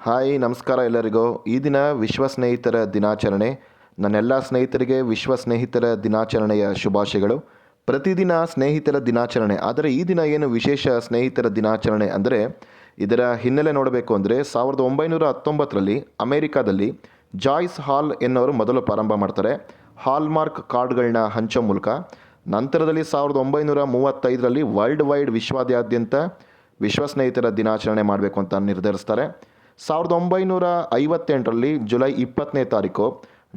Hi ನಮಸ್ಕಾರ ಎಲ್ಲರಿಗೂ. ಈ ದಿನ ವಿಶ್ವ ಸ್ನೇಹಿತರ ದಿನಾಚರಣೆ. ನನ್ನೆಲ್ಲ ಸ್ನೇಹಿತರಿಗೆ ವಿಶ್ವ ಸ್ನೇಹಿತರ ದಿನಾಚರಣೆಯ ಶುಭಾಶಯಗಳು. ಪ್ರತಿದಿನ ಸ್ನೇಹಿತರ ದಿನಾಚರಣೆ, ಆದರೆ ಈ ದಿನ ಏನು ವಿಶೇಷ ಸ್ನೇಹಿತರ ದಿನಾಚರಣೆ ಅಂದರೆ ಇದರ ಹಿನ್ನೆಲೆ ನೋಡಬೇಕು ಅಂದರೆ 1919ರಲ್ಲಿ ಅಮೇರಿಕಾದಲ್ಲಿ ಜಾಯ್ಸ್ ಹಾಲ್ ಎನ್ನುವರು ಮೊದಲು ಪ್ರಾರಂಭ ಮಾಡ್ತಾರೆ ಹಾಲ್ಮಾರ್ಕ್ ಕಾರ್ಡ್ಗಳನ್ನ ಹಂಚೋ ಮೂಲಕ. ನಂತರದಲ್ಲಿ 1935ರಲ್ಲಿ ವರ್ಲ್ಡ್ ವೈಡ್ ವಿಶ್ವಾದ್ಯಂತ ವಿಶ್ವ ಸ್ನೇಹಿತರ ದಿನಾಚರಣೆ ಮಾಡಬೇಕು ಅಂತ ನಿರ್ಧರಿಸ್ತಾರೆ. 1958ರಲ್ಲಿ ಜುಲೈ 20ನೇ ತಾರೀಕು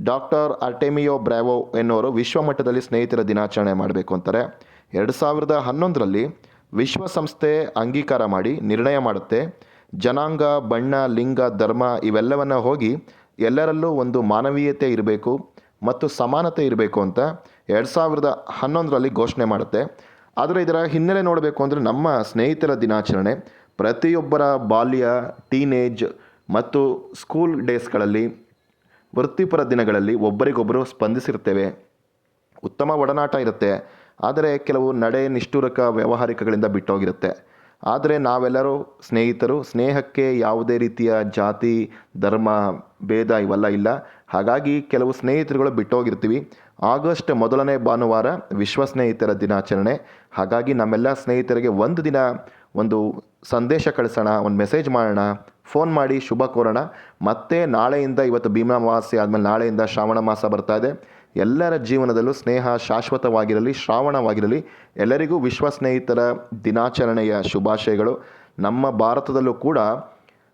ಡಾಕ್ಟರ್ ಅರ್ಟೆಮಿಯೋ ಬ್ರಾವೋ ಎನ್ನುವರು ವಿಶ್ವಮಟ್ಟದಲ್ಲಿ ಸ್ನೇಹಿತರ ದಿನಾಚರಣೆ ಮಾಡಬೇಕು ಅಂತಾರೆ. 2011ರಲ್ಲಿ ವಿಶ್ವಸಂಸ್ಥೆ ಅಂಗೀಕಾರ ಮಾಡಿ ನಿರ್ಣಯ ಮಾಡುತ್ತೆ, ಜನಾಂಗ, ಬಣ್ಣ, ಲಿಂಗ, ಧರ್ಮ ಇವೆಲ್ಲವನ್ನ ಹೋಗಿ ಎಲ್ಲರಲ್ಲೂ ಒಂದು ಮಾನವೀಯತೆ ಇರಬೇಕು ಮತ್ತು ಸಮಾನತೆ ಇರಬೇಕು ಅಂತ 2011ರಲ್ಲಿ ಘೋಷಣೆ ಮಾಡುತ್ತೆ. ಆದರೆ ಇದರ ಹಿನ್ನೆಲೆ ನೋಡಬೇಕು ಅಂದರೆ ನಮ್ಮ ಸ್ನೇಹಿತರ ದಿನಾಚರಣೆ ಪ್ರತಿಯೊಬ್ಬರ ಬಾಲ್ಯ, ಟೀನೇಜ್ ಮತ್ತು ಸ್ಕೂಲ್ ಡೇಸ್ಗಳಲ್ಲಿ, ವೃತ್ತಿಪರ ದಿನಗಳಲ್ಲಿ ಒಬ್ಬರಿಗೊಬ್ಬರು ಸ್ಪಂದಿಸಿರ್ತೇವೆ, ಉತ್ತಮ ಒಡನಾಟ ಇರುತ್ತೆ. ಆದರೆ ಕೆಲವು ನಡೆ ನಿಷ್ಠುರಕ ವ್ಯಾವಹಾರಿಕಗಳಿಂದ ಬಿಟ್ಟೋಗಿರುತ್ತೆ. ಆದರೆ ನಾವೆಲ್ಲರೂ ಸ್ನೇಹಿತರು. ಸ್ನೇಹಕ್ಕೆ ಯಾವುದೇ ರೀತಿಯ ಜಾತಿ, ಧರ್ಮ, ಭೇದ ಇವೆಲ್ಲ ಇಲ್ಲ. ಹಾಗಾಗಿ ಕೆಲವು ಸ್ನೇಹಿತರುಗಳು ಬಿಟ್ಟೋಗಿರ್ತೀವಿ. ಆಗಸ್ಟ್ ಮೊದಲನೇ ಭಾನುವಾರ ವಿಶ್ವ ಸ್ನೇಹಿತರ ದಿನಾಚರಣೆ. ಹಾಗಾಗಿ ನಮ್ಮೆಲ್ಲ ಸ್ನೇಹಿತರಿಗೆ ಒಂದು ದಿನ ಒಂದು ಸಂದೇಶ ಕಳಿಸೋಣ, ಒಂದು ಮೆಸೇಜ್ ಮಾಡೋಣ, ಫೋನ್ ಮಾಡಿ ಶುಭ ಕೋರೋಣ. ಮತ್ತೆ ನಾಳೆಯಿಂದ, ಇವತ್ತು ಭೀಮಾಮಾವಾಸ್ಯೆ ಆದಮೇಲೆ ನಾಳೆಯಿಂದ ಶ್ರಾವಣ ಮಾಸ ಬರ್ತಾ ಇದೆ. ಎಲ್ಲರ ಜೀವನದಲ್ಲೂ ಸ್ನೇಹ ಶಾಶ್ವತವಾಗಿರಲಿ, ಶ್ರಾವಣವಾಗಿರಲಿ. ಎಲ್ಲರಿಗೂ ವಿಶ್ವ ಸ್ನೇಹಿತರ ದಿನಾಚರಣೆಯ ಶುಭಾಶಯಗಳು. ನಮ್ಮ ಭಾರತದಲ್ಲೂ ಕೂಡ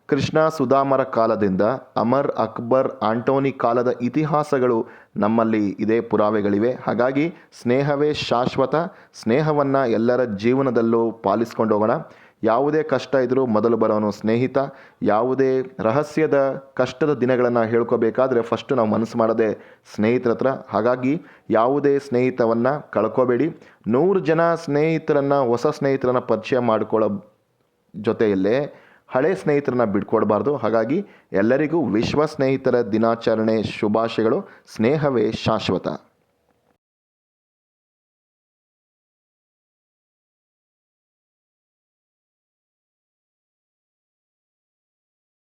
ಕೃಷ್ಣ ಸುಧಾಮರ ಕಾಲದಿಂದ ಅಮರ್ ಅಕ್ಬರ್ ಆಂಟೋನಿ ಕಾಲದ ಇತಿಹಾಸಗಳು ನಮ್ಮಲ್ಲಿ ಇದೇ ಪುರಾವೆಗಳಿವೆ. ಹಾಗಾಗಿ ಸ್ನೇಹವೇ ಶಾಶ್ವತ. ಸ್ನೇಹವನ್ನು ಎಲ್ಲರ ಜೀವನದಲ್ಲೂ ಪಾಲಿಸ್ಕೊಂಡು ಹೋಗೋಣ. ಯಾವುದೇ ಕಷ್ಟ ಇದ್ದರೂ ಮೊದಲು ಬರೋನು ಸ್ನೇಹಿತ. ಯಾವುದೇ ರಹಸ್ಯದ ಕಷ್ಟದ ದಿನಗಳನ್ನು ಹೇಳ್ಕೋಬೇಕಾದ್ರೆ ಫಸ್ಟು ನಾವು ಮನಸ್ಸು ಮಾಡೋದೇ ಸ್ನೇಹಿತರ ಹತ್ರ. ಹಾಗಾಗಿ ಯಾವುದೇ ಸ್ನೇಹಿತವನ್ನು ಕಳ್ಕೋಬೇಡಿ. 100 ಜನ ಸ್ನೇಹಿತರನ್ನು, ಹೊಸ ಸ್ನೇಹಿತರನ್ನು ಪರಿಚಯ ಮಾಡಿಕೊಳ್ಳೋ ಜೊತೆಯಲ್ಲೇ ಹಳೆ ಸ್ನೇಹಿತರನ್ನ ಬಿಟ್ಕೊಡ್ಬಾರ್ದು. ಹಾಗಾಗಿ ಎಲ್ಲರಿಗೂ ವಿಶ್ವ ಸ್ನೇಹಿತರ ದಿನಾಚರಣೆ ಶುಭಾಶಯಗಳು. ಸ್ನೇಹವೇ ಶಾಶ್ವತ.